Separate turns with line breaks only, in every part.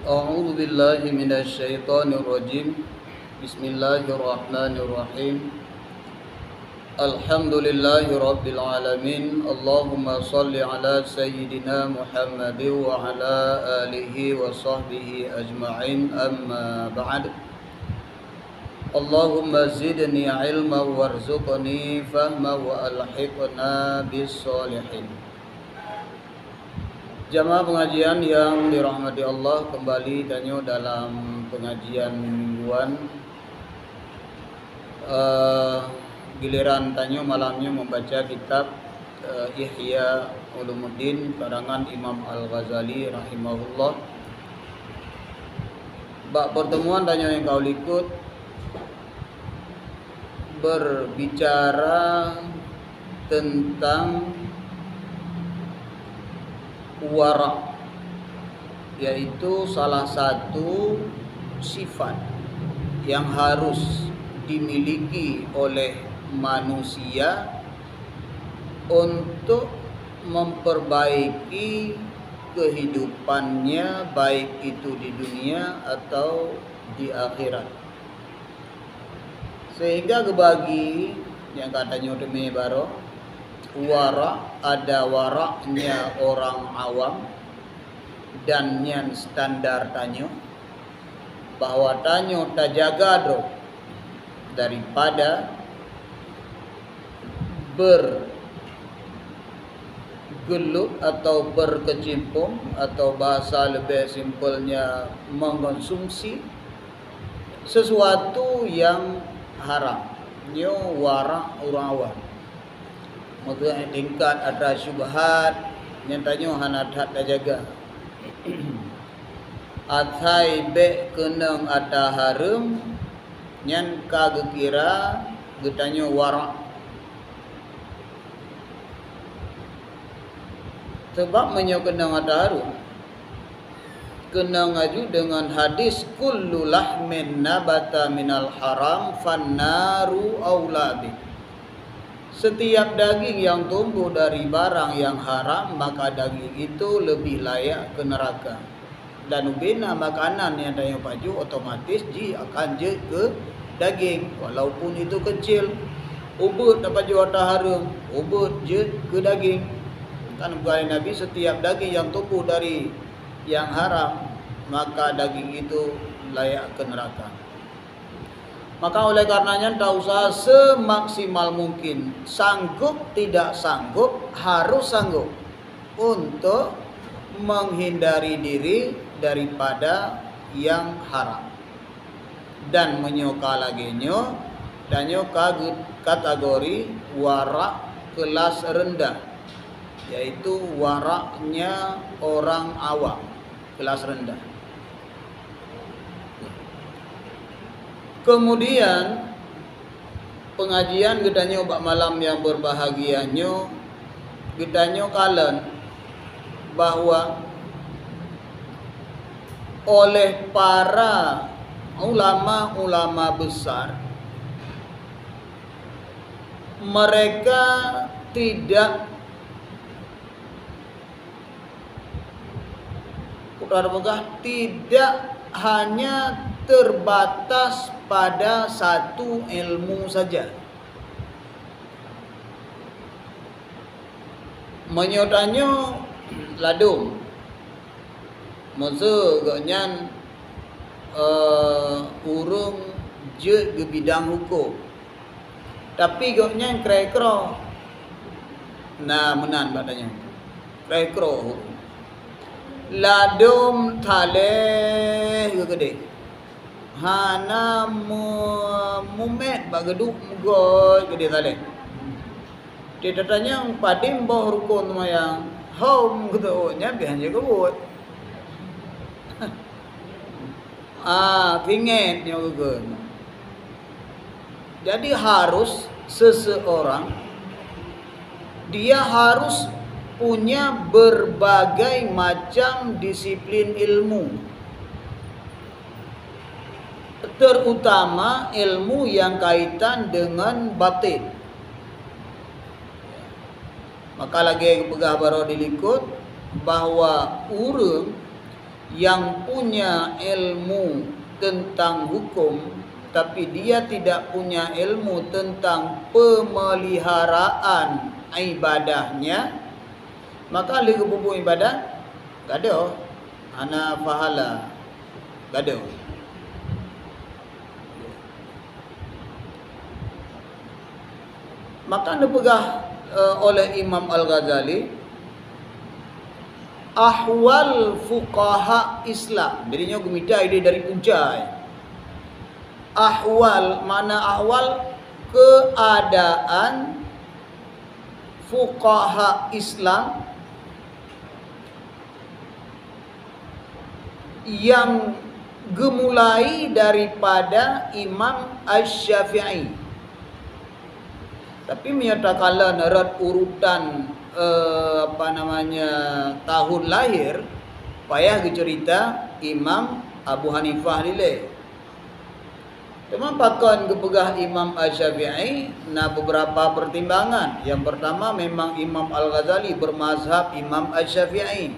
A'udzu billahi minasy syaithanir rajim. Bismillahirrahmanirrahim. Alhamdulillahi rabbil alamin. Allahumma shalli ala sayyidina Muhammad wa ala alihi wa sahbihi ajma'in. Amma ba'd. Allahumma zidni ilma warzuqni fahma wa alhiqna bis sholihin. Jamaah pengajian yang dirahmati Allah, kembali tanyo dalam pengajian mingguan. Giliran tanyo malamnya membaca kitab Ihya Ulumuddin karangan Imam Al-Ghazali rahimahullah. Bak pertemuan tanyo yang kau ikut berbicara tentang wara', yaitu salah satu sifat yang harus dimiliki oleh manusia untuk memperbaiki kehidupannya, baik itu di dunia atau di akhirat. Sehingga kebagi yang katanya demi baro wara', ada wara'nya orang awam dan yang standar tanyo, bahwa tanyo tajaga do daripada bergelut atau berkecimpung, atau bahasa lebih simpelnya mengkonsumsi sesuatu yang haram. Nyo wara' orang awam. Maka tingkat ada syubhat nyatanya hanadat jaga. Athai be kenang ada harum nyan kagak kira getanyo wara'. Sebab menyo kenang ada harum, kenang aju dengan hadis kullu lahmin nabata minal haram fannaru aula bih. Setiap daging yang tumbuh dari barang yang haram, maka daging itu lebih layak ke neraka. Dan ubina makanan yang tanya paju otomatis akan je ke daging, walaupun itu kecil. Ubud dapat je wata harum, ubud je ke daging. Kan bukan Nabi, setiap daging yang tumbuh dari yang haram, maka daging itu layak ke neraka. Maka oleh karenanya tak usah semaksimal mungkin, sanggup tidak sanggup, harus sanggup untuk menghindari diri daripada yang haram. Dan menyoka lagi nyo, dan nyoka kategori wara' kelas rendah, yaitu wara'nya orang awam, kelas rendah. Kemudian pengajian gedanyo bak malam yang berbahagianyo, gedanyo kalen bahwa oleh para ulama-ulama besar, mereka tidak hanya terbatas pada satu ilmu saja. Menyotanyo ladung masa gaknyan urung je ke bidang hukum, tapi gaknyan kira-kira nah menan batanya kira-kira ladum thaleh ke gede hana mumet bageduk goy gede thaleh. Dia tanya padim boh rukun mayang hom gitu nya bihan je kebut. Pinget nya gugun. Jadi harus seseorang dia harus punya berbagai macam disiplin ilmu, terutama ilmu yang kaitan dengan batin. Maka lagi pegah baru dilikut bahwa urang yang punya ilmu tentang hukum tapi dia tidak punya ilmu tentang pemeliharaan ibadahnya, maka ahli kebubuh ibadah gaduh ana pahala gaduh. Maka dipegah oleh Imam Al-Ghazali ahwal fuqaha Islam. Jadinya gumita ide dari punca. Ahwal mana ahwal keadaan fuqaha Islam yang gemulai daripada Imam Asy-Syafi'i. Tapi menyatakan nerat urutan tahun lahir payah cerita Imam Abu Hanifah nilai. Cuma pakan kepegah Imam Asy-Syafi'i na beberapa pertimbangan. Yang pertama memang Imam Al-Ghazali bermazhab Imam Asy-Syafi'i.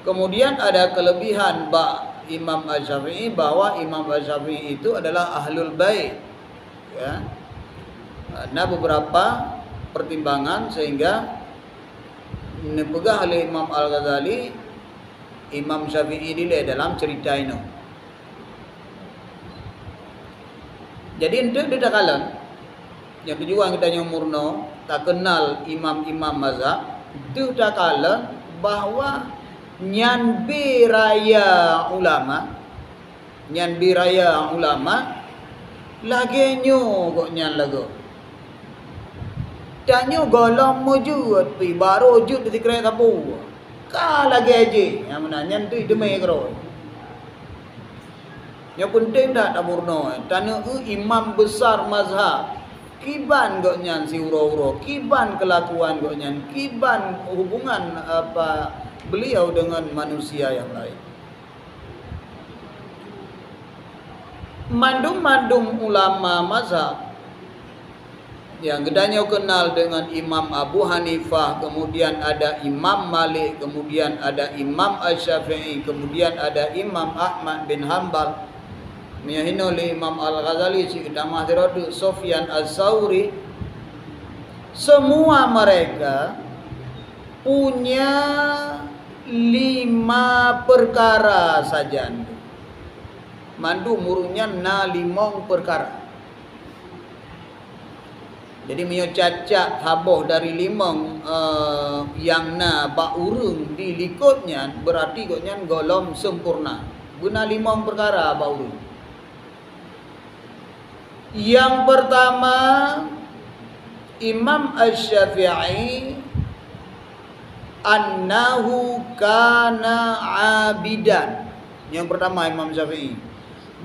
Kemudian ada kelebihan Imam Asy-Syafi'i bahwa Imam Asy-Syafi'i itu adalah ahlul bait. Ya. Ada beberapa pertimbangan sehingga dipegah oleh Imam Al-Ghazali Imam Syafi'i nilai dalam cerita ini. Jadi untuk dia kalan yang kedua kita nyomurno tak kenal imam-imam mazhab itu tak kalan bahwa nyan biraya ulama lagi nyu kok nyan lagu tanya golong mujud pi baru wujud di kereta tapu ka lagi aja yang mana nyan tu demi kero yang penting dah murno tanya imam besar mazhab kiban kok nyan si uro-uro kiban kelakuan kok nyan kiban hubungan apa beliau dengan manusia yang lain. Mandum-mandum ulama mazhab yang gedanya kenal dengan Imam Abu Hanifah, kemudian ada Imam Malik, kemudian ada Imam Asy-Syafi'i, kemudian ada Imam Ahmad bin Hanbal, meyahino oleh Imam Al-Ghazali, si Damah Tiradu, Sufyan Az-Tsauri. Semua mereka punya 5 perkara saja. Mandu murunya na 5 perkara. Jadi mio cacak haboh dari 5 yang na ba urung di likutnya berarti gotnya golom sempurna. Guna 5 perkara ba urung. Yang pertama Imam Asy-Syafi'i annahu kana abidan. Yang pertama Imam Syafi'i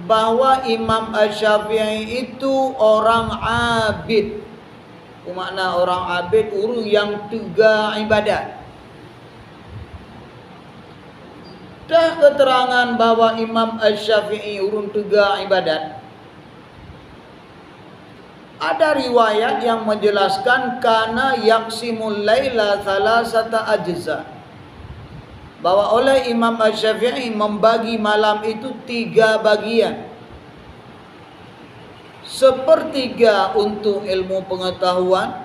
bahwa Imam Asy-Syafi'i itu orang abid. Makna orang abid urung yang tega ibadat. Dah keterangan bahwa Imam Asy-Syafi'i urung tega ibadat. Ada riwayat yang menjelaskan kana yaqsimul laila thalathata ajza. Bahwa oleh Imam Asy-Syafi'i membagi malam itu 3 bagian. Sepertiga untuk ilmu pengetahuan,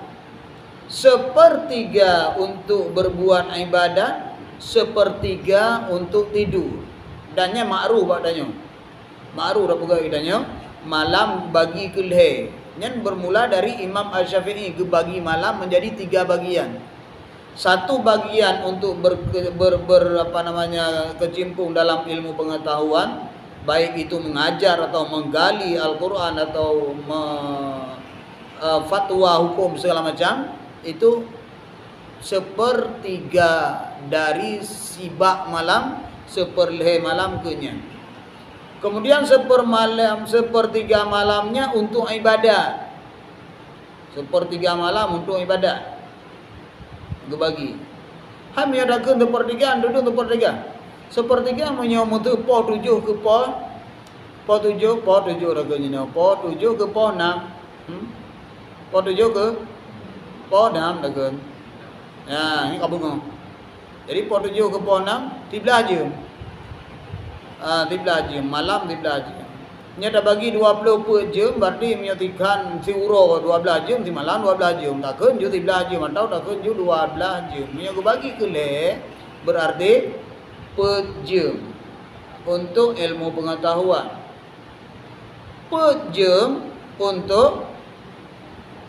sepertiga untuk berbuat ibadat, sepertiga untuk tidur. Dannya ma'ruf adanya. Ma'ruf apa adanya? Malam bagi kelhe. Yang bermula dari Imam Asy-Syafi'i bagi malam menjadi 3 bagian. Satu bagian untuk kecimpung dalam ilmu pengetahuan, baik itu mengajar atau menggali Al-Quran atau fatwa hukum segala macam, itu sepertiga dari sibak malam, seperleh malam kenyang. Kemudian sepertiga malamnya untuk ibadat. Sepertiga malam untuk ibadat. Gebagi. Kami ada ke sepertiga, duduk sepertiga. Sepertiga menyomot tu po 7 ke po 7 raganya po 7 ke po 6. Po 7 ke po 6 dagan. Ya, ini kabung. Jadi po 7 ke po 6 tibelah je. Di belajar malam di belajar. Nya dah bagi 20 jam berarti menyatikan si uro 12 jam si malam 12 jam. Takkan ju di belajar mantau takkan ju 12 jam. Nya aku bagi ke le berarti per jam untuk ilmu pengetahuan. Per jam untuk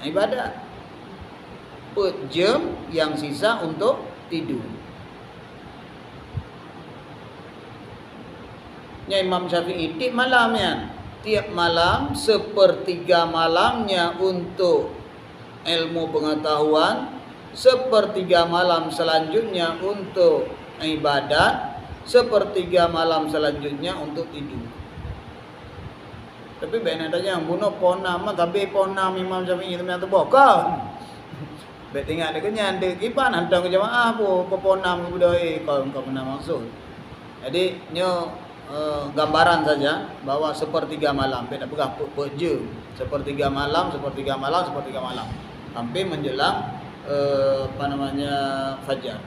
ibadat. Per jam yang sisa untuk tidur. Imam Syafi'i tiap malamnya, tiap malam sepertiga malamnya untuk ilmu pengetahuan, sepertiga malam selanjutnya untuk ibadat, sepertiga malam selanjutnya untuk tidur. Tapi benar saja yang bunuh ponam, tapi ponam Imam Syafi'i itu yang terbokar. Bet tinggal dekatnya, dek ipan hantar ke jemaah apa ponam budaya kau pernah maksud. Jadi nyo gambaran saja bahwa sepertiga malam, beda pegang je sepertiga malam, sepertiga malam, sepertiga malam sampai menjelang fajar.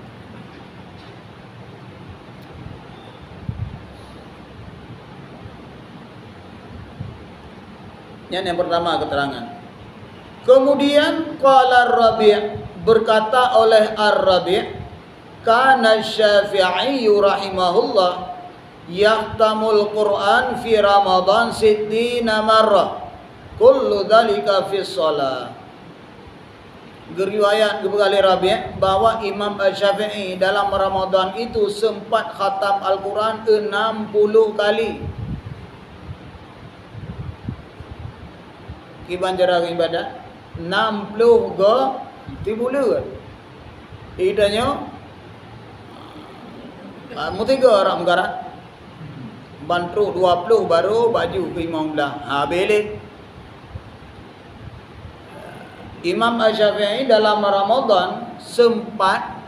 Yang pertama keterangan. Kemudian qala Ar-Rabi' berkata oleh Ar-Rabi' kana Syafi'i rahimahullah yahtamul Quran fi Ramadan 60 marrah kullu dzalika fi shalah. Riwayat berkali Rabi' bahwa Imam Syafi'i dalam Ramadan itu sempat khatam Al-Quran 60 kali. Kiban jarak ibadat 60 ke 30 kan. Idanya mutiga orang menggarat bantu 20 baru baju ke imam belah. Belik. Imam Syafi'i dalam Ramadan sempat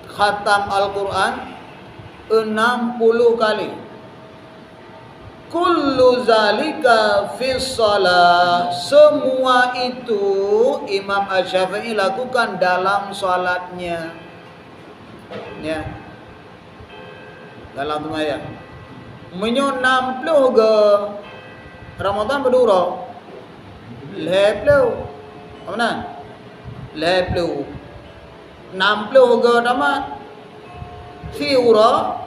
khatam Al-Quran 60 kali. Kullu zalika fi shalah. Semua itu Imam Syafi'i lakukan dalam salatnya. Ya. Dalam sembahyang. Menyo 60 ke Ramadan berdura. Leplu. Apa nak? Leplu. 60 ke tamat. Fiura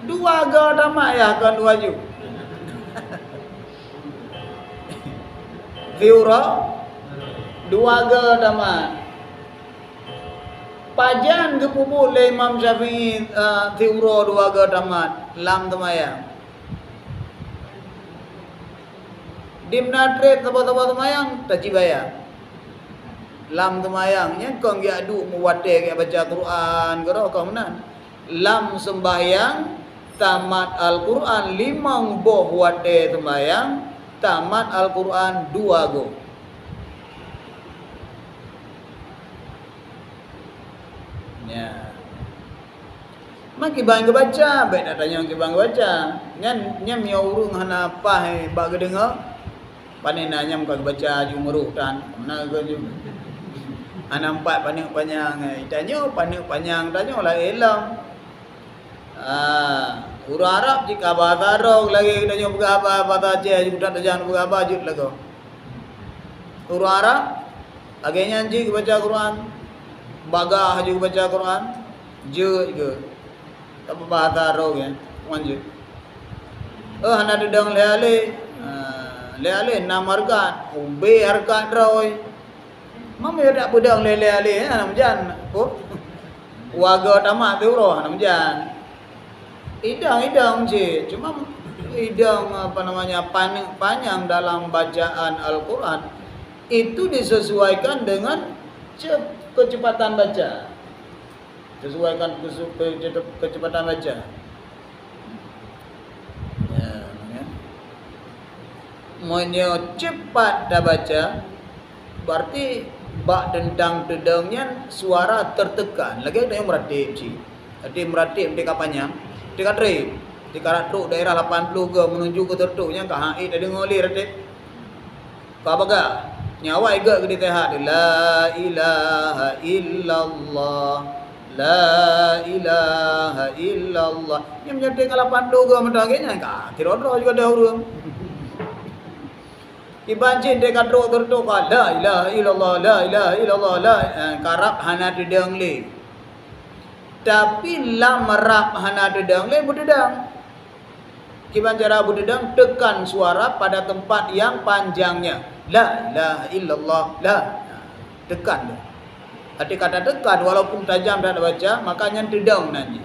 2 ke tamat ya kan 2 ju. Fiura 2 ke tamat. Pajan ke pupuk le Imam Syafi'i Fiura 2 ke tamat. Lam temayang. Dimnadret tempat-tempat temayang taji bayar. Lam temayangnya kau nggak adu muwate kayak baca Quran kau kau menan. Lam sembahyang tamat Al-Quran 5 boh wate sembahyang tamat Al-Quran 2 go. Ya. Mak kibang baca, baik nak tanya kibang baca. Nyam urung hana apa bag dengar. Panena nyam kau baca jumruh tan. Mana kau jum. Ana 4 panik panjang. Tanya panik panjang tanya lah elam. Urang Arab jika bahasa Arab lagi tanya berapa bahasa Aceh juga tak jangan berapa jut lagu. Urang Arab lagi nyanyi baca Quran. Bagah juga baca Quran. Je juga. Tak bahasa Arab ya. Lanjut. Hana dedang le-ale. Le-ale 6 harkat. B harkat roy. Mama tak pedang le-ale anak menjan. Oh. Warga tamat tu roh anak menjan. Idang je. Cuma idang panjang dalam bacaan Al-Quran itu disesuaikan dengan kecepatan baca. Sesuaikan kecepatan baca. Ya. Menyo cepat dah baca berarti bak dendang-dendangnya suara tertekan. Lagi ada yang meratip sih. Ada yang meratip dekat panjang, dekat rip, dekat truk daerah 80 ke menuju ke tertuknya ke haid ada ngoli ratip. Apa gak? Nyawa iga ke ditehat. La ilaha illallah. La ilaha illallah. Ini menyeting kalau pandu ke mendanginya, kira juga dah urung. Ibancin dekat roh tertuk la ilaha illallah, la ilaha illallah, la karap hana dedang le. Tapi lam rap hana dedang le budedang. Kiban cara budedang tekan suara pada tempat yang panjangnya. La ilaha illallah, la. Tekan tu. Hati kata tekan walaupun tajam tak baca, makanya dedang nanti.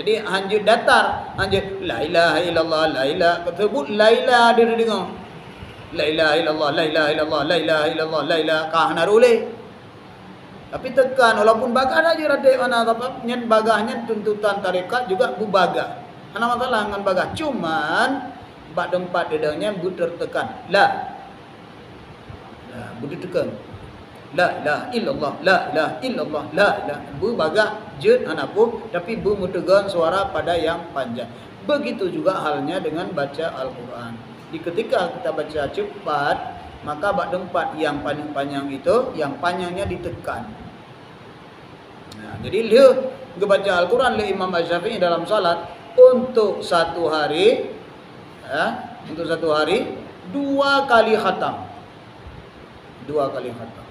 Jadi hanjut datar, hanjut la ilaha illallah, la ilaha tersebut la ilaha dia dengar. La ilaha illallah, la ilaha illallah, la ilaha illallah, la ilaha kahna rule. Tapi tekan walaupun bagah aja rade mana apa nyen bagahnya tuntutan tarekat juga bu bagah. Ana masalah dengan bagah. Cuman bak tempat dedangnya bu tertekan. La. Nah, bu ditekan. La ilaha illallah, la ilaha illallah, la ilaha. Bu bagah jeut ana pu tapi bu mutegan suara pada yang panjang. Begitu juga halnya dengan baca Al-Qur'an. Ketika kita baca cepat, maka bak tempat yang panjang itu, yang panjangnya ditekan. Nah, jadi dia baca Al-Quran oleh Imam Asy-Syafi'i dalam salat untuk satu hari, untuk satu hari 2 kali khatam, 2 kali khatam.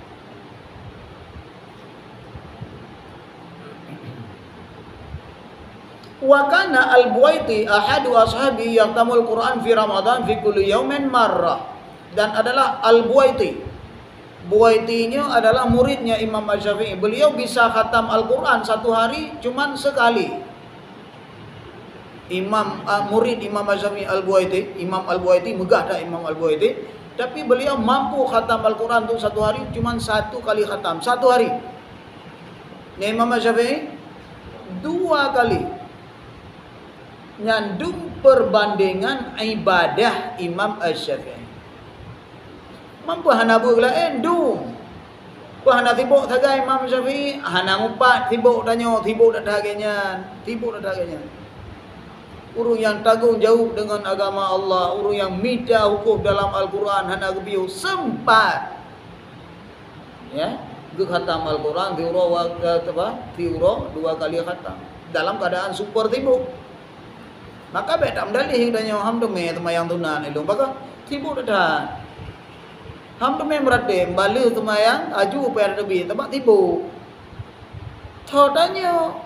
Wa kana al-Buwaiti ahadu ashabi yaqtamul Quran fi Ramadan fi kulli yaumin marrah. Dan adalah al-Buwaiti. Buwaitinya adalah muridnya Imam Asy-Syafi'i. Beliau bisa khatam Al-Quran satu hari cuman sekali. Murid Imam Asy-Syafi'i Al-Buwaiti, Imam Al-Buwaiti megah dah Imam Al-Buwaiti, tapi beliau mampu khatam Al-Quran tu satu hari cuman 1 kali khatam satu hari. Imam Asy-Syafi'i 2 kali. Nyandung perbandingan ibadah Imam Asy-Syafi'i. Mampu hana bu la endung. Wah hana tibuk tagai Imam Syafi'i, hana ngupat tibuk danyo, tibuk dak dagenya, tibuk dak dagenya. Urang yang tanggung jawab dengan agama Allah, urang yang minta hukum dalam Al-Quran hana gebiu sempat. Ya, ge khatam Al-Quran tiuro apa? Tiuro 2 kali khatam. Dalam keadaan super tibuk. Maka betam dalih danyo hamdu me temayang tunan ilung baka tibuk dak. Hamdu me berade balik temayang aju per debi tempat tibuk. Thodanyo,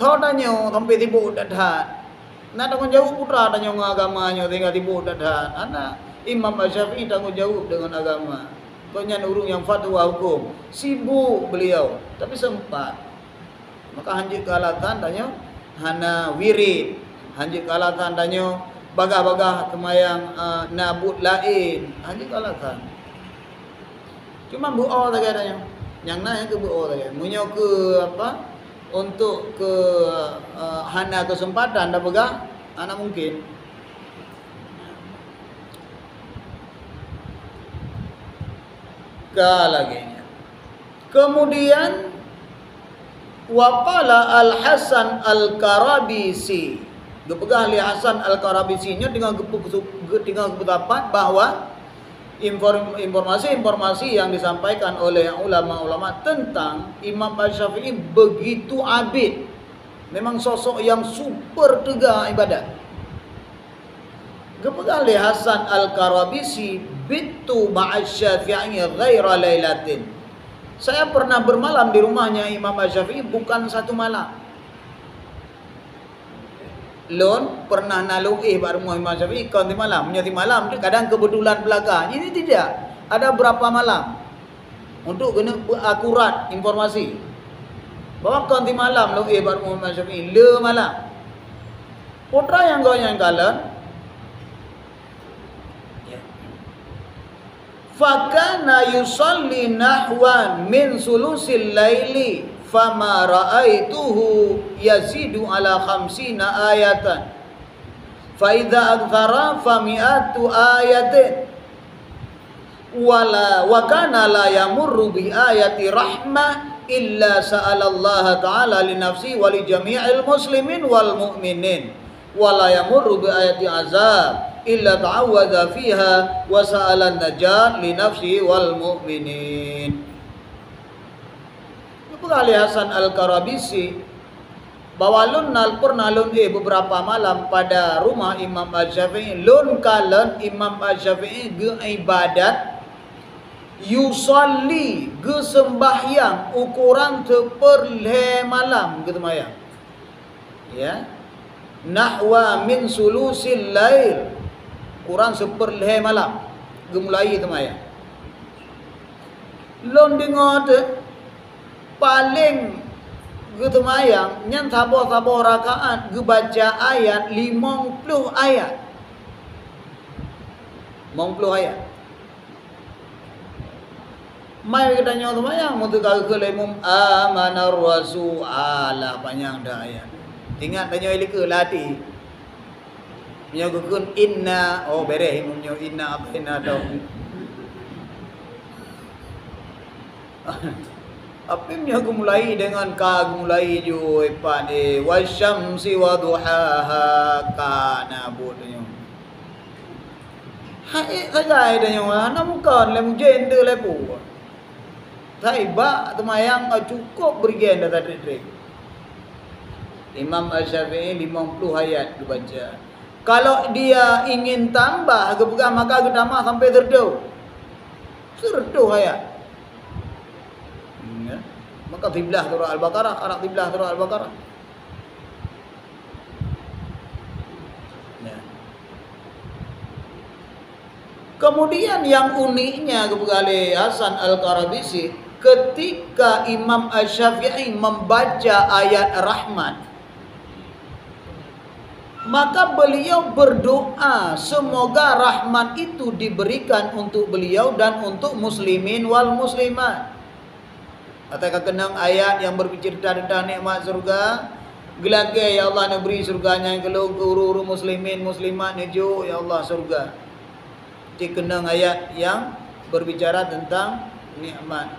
thodanyo sampai tibuk dak. Nah tanggung jawab putra danyo agamanya tinggal tibuk dak. Anak Imam Asy-Syafi'i tanggung jawab dengan agama. Banyak urung yang fatwa hukum. Sibuk beliau, tapi sempat. Maka hanjik kalatan danyo hana wirid. Hanjik kalatan danyo bagah-bagah temayang nabut lain. Hanjik kalatan. Cuma buo saja danyo. Yang naik ke buo saja. Munyo ke apa? Untuk ke hana kesempatan dah begah anak mungkin. Lagi. Kemudian waqala Al-Hasan Al-Karabisi. Gepegah li Hasan Al-Karabisinya dengan pendapat bahwa informasi-informasi yang disampaikan oleh ulama-ulama tentang Imam Asy-Syafi'i begitu abid. Memang sosok yang super tegak ibadat. Gepegah li Hasan Al-Karabisi bitu ma'asy-Syafi'i ghaira lailatin. Saya pernah bermalam di rumahnya Imam Asy-Syafi'i bukan satu malam. Lon pernah nalui pada rumah Imam Syafi'i kan di malam, menjadi malam kadang kebetulan belaka. Ini tidak. Ada berapa malam untuk kena akurat informasi. Bahwa kan di malam lui pada rumah Imam Syafi'i le malam. Putra yang kau yang kala fakana yusalli nahwan min sulusil laili fama ra'aituhu yazidu ala 50 ayatan fa idza akthara fa mi'atu ayatin wala wa kana la yamurru bi ayati rahmah illa sa'ala Allah ta'ala li nafsi wa li jami'il muslimin wal mu'minin wala yamurru bi ayati azab illa ta'awwadha fiha wa sa'ala an-najat li nafsi wal mu'minin. Kali Hasan Al-Karabisi bahwa lun pernah lun beberapa malam pada rumah Imam Asy-Syafi'i, lun kalen Imam Asy-Syafi'i ge ibadat yusalli ge sembahyang ukuran seperle malam gitu maya. Ya. Nahwa min sulusil lail, kurang seperle malam ge mulai itu maya. Lun dengar paling gitu mayang nyan sabo rakaat ge baca ayat 50 ayat. 50 ayat. Mai kita nyawa tu mayang mutu ka ke lemum amanar rasul ala panjang dah ayat. Ingat tanya ilike lati. Nyo gukun inna oh bereh nyo inna apa inna tau. Apimnya aku mulai dengan ka mulai ju ipade wasyamsi waduhaha kana bodnya. Hai saja ida nyawa namukan lem jende lepu. Taiba temayang cukup bergen data trik. Imam Asy-Syafi'i 50 ayat dibaca. Kalau dia ingin tambah kepegang maka gedama sampai terdo. Terdo ayat. Maka tiblah surah Al-Baqarah, anak tiblah surah Al-Baqarah. Ya. Kemudian yang uniknya kepada Hasan Al-Karabisi, ketika Imam Asy-Syafi'i membaca ayat rahmat, maka beliau berdoa semoga rahmat itu diberikan untuk beliau dan untuk muslimin wal muslimat. Atau kenang ayat yang berbicara tentang nikmat surga. Gelage ya Allah nak beri surganya ke uru-uru muslimin muslimat nejo ya Allah surga. Cik kenang ayat yang berbicara tentang nikmat.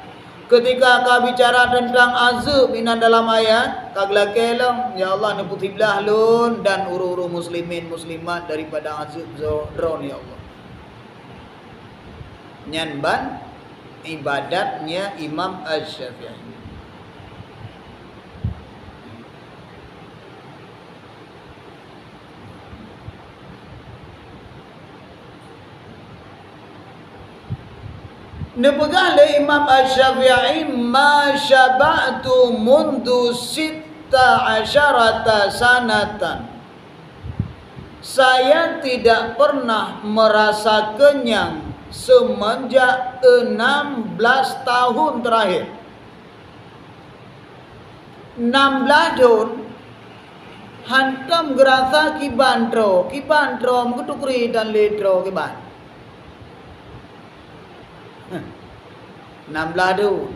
Ketika kau bicara tentang azab inan dalam ayat, kau gelage lang ya Allah nak putiblah lun dan uru-uru muslimin muslimat daripada azab zodron ya Allah. Nyanban ibadatnya Imam Asy-Syafi'i. Nepegah le Imam Asy-Syafi'i ma syaba'tu mundu 16 sanatan. Saya tidak pernah merasa kenyang semenjak 16 tahun terakhir. 16 tahun hantam gerasa kibantro mengkutukri dan letro kiban. 16 tahun.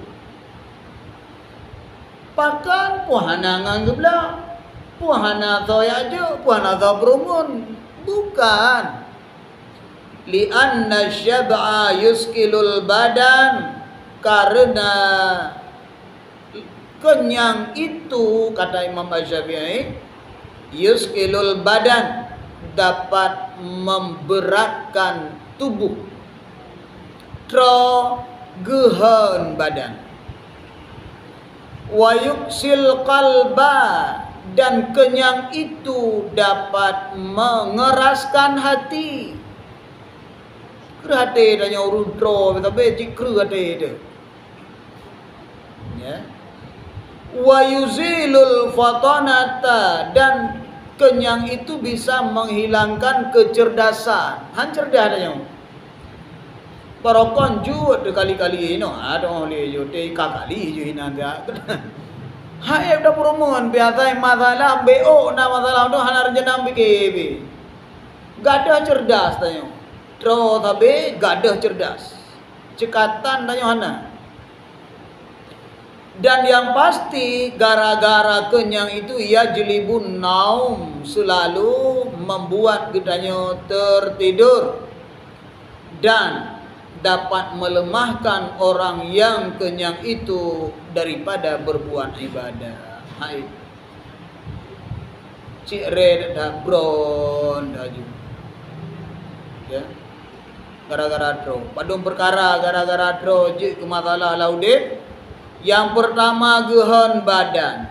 Pakan puhanangan gebla. Puhana toya aja, puhana to berumun. Bukan. Lianna syab'a yuskilul badan, karena kenyang itu kata Imam Asy-Syafi'i yuskilul badan, dapat memberatkan tubuh, gehan badan, wa yuksil qalba, dan kenyang itu dapat mengeraskan hati. Hati tanya urutro tapi cikru hati itu. Ya. Wa yuzilul fatanata, dan kenyang itu bisa menghilangkan kecerdasan. Hancur dah tanya. Parokon jut kali-kali no, ada oleh jote kakali ju hinanda. Hai dah promoan biasa masalah BO na masalah tu hanar jenam BKB. Gadah cerdas tanya. Tro tapi gadah cerdas. Cekatan tanya hana. Dan yang pasti gara-gara kenyang itu ia jelibun naum, selalu membuat kitanya tertidur dan dapat melemahkan orang yang kenyang itu daripada berbuat ibadah. Hai. Cik red dah bron dah ju. Ya. Gara-gara tro. Padung perkara gara-gara tro je ke masalah laudit. Yang pertama gehon badan.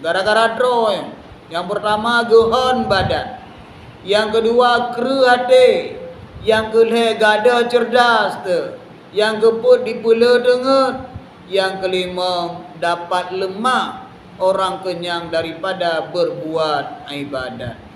Gara-gara draw. Yang pertama gehon badan. Yang kedua kru hati. Yang kelih gada cerdas tu. Yang keput dipula dengut. Yang kelima dapat lemah orang kenyang daripada berbuat ibadat.